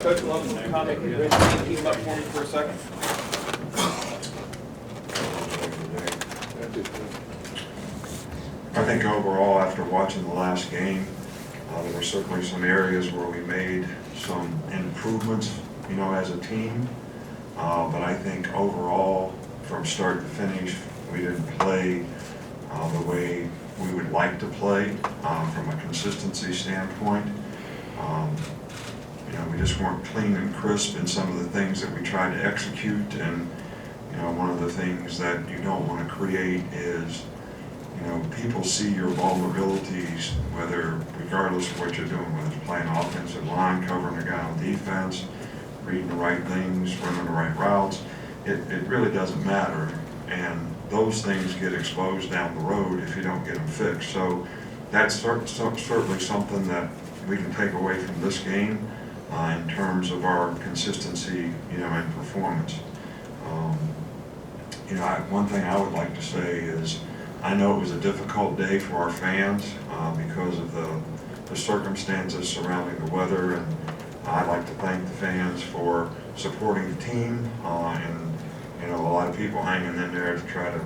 Coach, we'll have some comment. Can you keep him up for me for a second? I think overall, after watching the last game, there were certainly some areas where we made some improvements, as a team. But I think overall, from start to finish, we didn't play the way we would like to play from a consistency standpoint. We just weren't clean and crisp in some of the things that we tried to execute. And, one of the things that you don't want to create is, people see your vulnerabilities, regardless of what you're doing, whether it's playing offensive line, covering a guy on defense, reading the right things, running the right routes. It really doesn't matter. And those things get exposed down the road if you don't get them fixed. So that's certainly something that we can take away from this game in terms of our consistency, and performance. One thing I would like to say is, I know it was a difficult day for our fans because of the circumstances surrounding the weather, and I'd like to thank the fans for supporting the team and a lot of people hanging in there to try to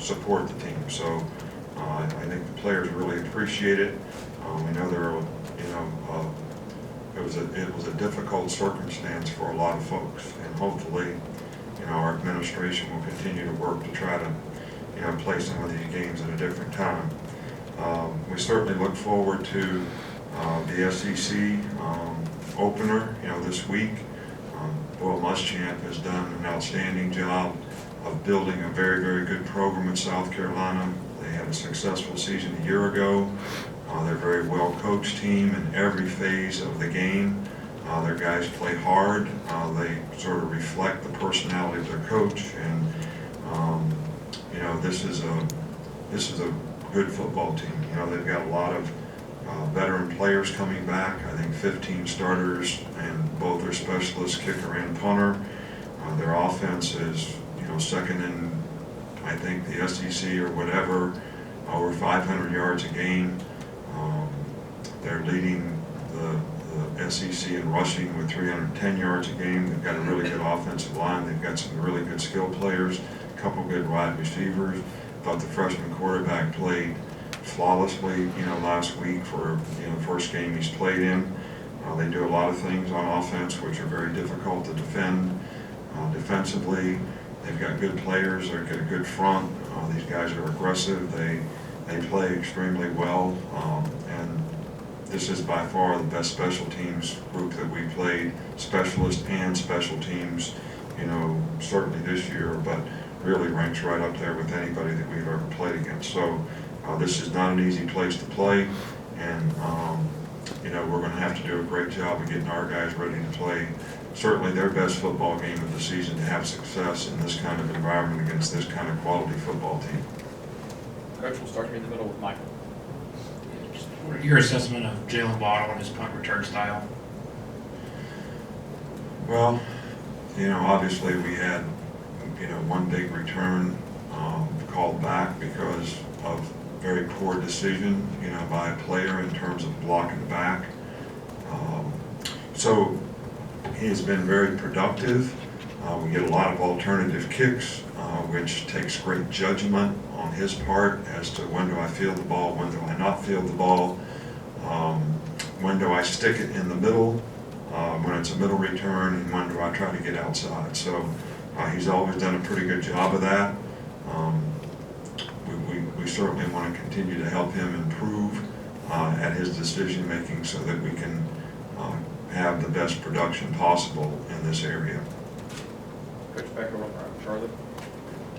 support the team. So I think the players really appreciate it. We know it was a difficult circumstance for a lot of folks, and hopefully our administration will continue to work to try to play some of these games at a different time. We certainly look forward to the SEC opener, this week. Boyle Muschamp has done an outstanding job of building a very, very good program in South Carolina. They had a successful season a year ago. They're a very well-coached team in every phase of the game. Their guys play hard. They sort of reflect the personality of their coach, and this is a good football team. They've got a lot of veteran players coming back. I think 15 starters, and both their specialists, kicker and punter. Their offense is second in, I think, the SEC or whatever, over 500 yards a game. They're leading the SEC in rushing with 310 yards a game. They've got a really good offensive line. They've got some really good skill players, a couple good wide receivers. Thought the freshman quarterback played flawlessly, last week for first game he's played in. They do a lot of things on offense which are very difficult to defend. Defensively, they've got good players. They've got a good front. These guys are aggressive. They play extremely well, and this is by far the best special teams group that we played, specialists and special teams, certainly this year, but really ranks right up there with anybody that we've ever played against. So this is not an easy place to play, and we're going to have to do a great job of getting our guys ready to play certainly their best football game of the season, to have success in this kind of environment against this kind of quality football team. Coach, we'll start here in the middle with Michael. Your assessment of Jalen Waddle and his punt return style? Well, obviously we had, one big return called back because of very poor decision, by a player in terms of blocking back. So he has been very productive. We get a lot of alternative kicks, which takes great judgment on his part as to when do I field the ball, when do I not field the ball, when do I stick it in the middle, when it's a middle return, and when do I try to get outside. So he's always done a pretty good job of that. We certainly want to continue to help him improve at his decision making so that we can have the best production possible in this area. Coach Becker, Charlotte.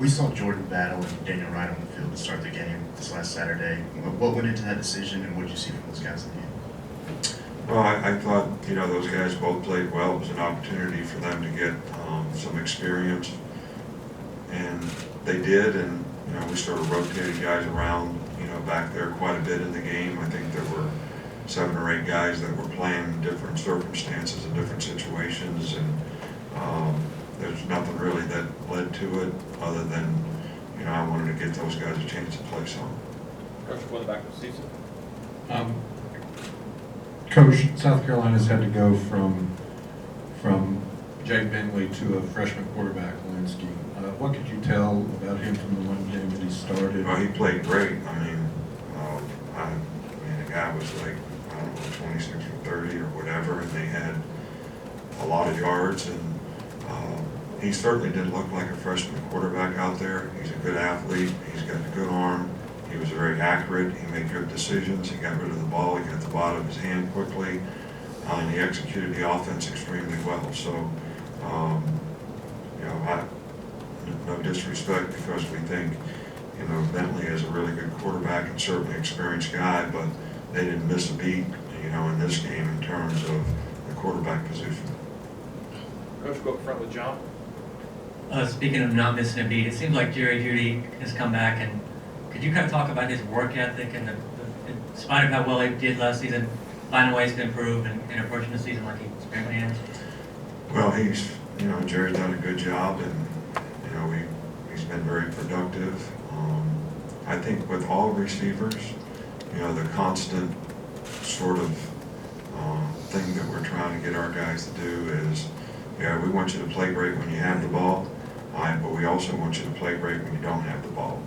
We saw Jordan Battle and Daniel Wright on the field to start the game this last Saturday. What went into that decision, and what did you see from those guys in the end? Well, I thought, those guys both played well. It was an opportunity for them to get some experience, and they did, and, we sort of rotated guys around, back there quite a bit in the game. I think there were 7 or 8 guys that were playing in different circumstances and different situations, and there's nothing really that led to it other than, I wanted to get those guys a chance to play some. Coach, we'll go back to Sept. Coach, South Carolina's had to go from Jake Bentley to a freshman quarterback, Linsky. What could you tell about him from the one game that he started? Well, he played great. The guy was like, I don't know, 26 or 30 or whatever, and they had a lot of yards, and he certainly didn't look like a freshman quarterback out there. He's a good athlete. He's got a good arm. He was very accurate. He made good decisions. He got rid of the ball. He got the ball out of his hand quickly, and he executed the offense extremely well. So, no disrespect, because we think, Bentley is a really good quarterback and certainly experienced guy, but they didn't miss a beat, in this game in terms of the quarterback position. Coach, go up front with John. Speaking of not missing a beat, it seems like Jerry Judy has come back, and could you kind of talk about his work ethic and in spite of how well he did last season, finding ways to improve and approaching the season like he apparently has? Well, Jerry's done a good job, and, he's been very productive. I think with all receivers, the constant sort of thing that we're trying to get our guys to do is, we want you to play great when you have the ball, but we also want you to play great when you don't have the ball.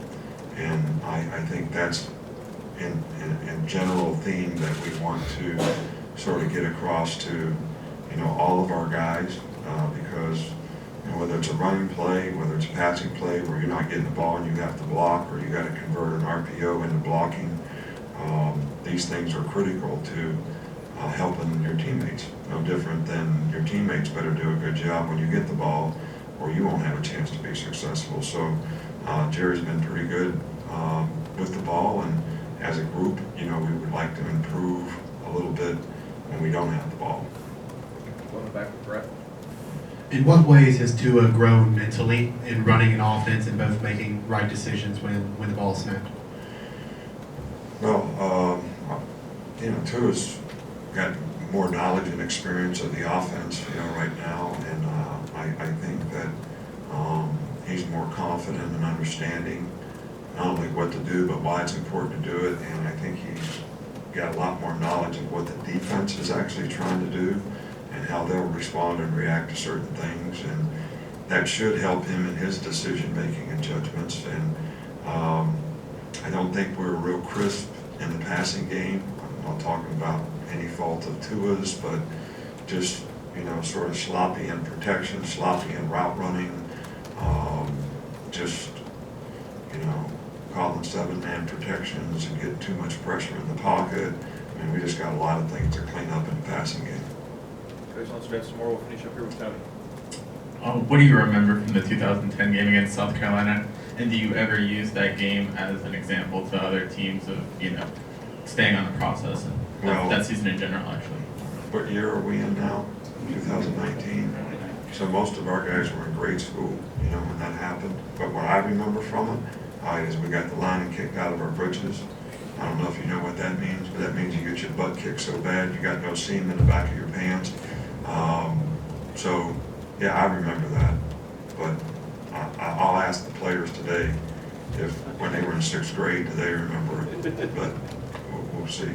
And I think that's in general theme that we want to sort of get across to, all of our guys, because whether it's a running play, whether it's a passing play where you're not getting the ball and you have to block, or you got to convert an RPO into blocking, these things are critical to helping your teammates. No different than your teammates better do a good job when you get the ball, or you won't have a chance to be successful. So Jerry's been pretty good with the ball, and as a group, we would like to improve a little bit when we don't have the ball. Going back with Brett. In what ways has Tua grown mentally in running an offense and both making right decisions when the ball snapped? Well, Tua's got more knowledge and experience of the offense, right now, and I think that he's more confident in understanding not only what to do, but why it's important to do it, and I think he's got a lot more knowledge of what the defense is actually trying to do and how they'll respond and react to certain things, and that should help him in his decision-making and judgments. And I don't think we're real crisp in the passing game. I'm not talking about any fault of Tua's, but just, sort of sloppy in protection, sloppy in route running, just, calling 7-man protections and getting too much pressure in the pocket. I mean, we just got a lot of things to clean up in the passing game. Coach, let's grab some more. We'll finish up here with Tony. What do you remember from the 2010 game against South Carolina? And do you ever use that game as an example to other teams of, staying on the process and that season in general, actually? What year are we in now? 2019. So most of our guys were in grade school, when that happened. But what I remember from it is we got the lining kicked out of our britches. I don't know if you know what that means, but that means you get your butt kicked so bad you got no seam in the back of your pants. So, yeah, I remember that. But I'll ask the players today if when they were in 6th grade, do they remember it? But we'll see.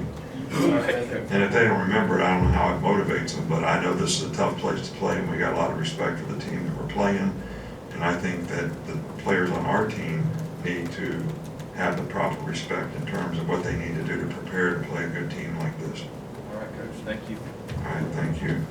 And if they don't remember it, I don't know how it motivates them, but I know this is a tough place to play, and we got a lot of respect for the team that we're playing. And I think that the players on our team need to have the proper respect in terms of what they need to do to prepare to play a good team like this. All right, Coach. Thank you. All right, thank you.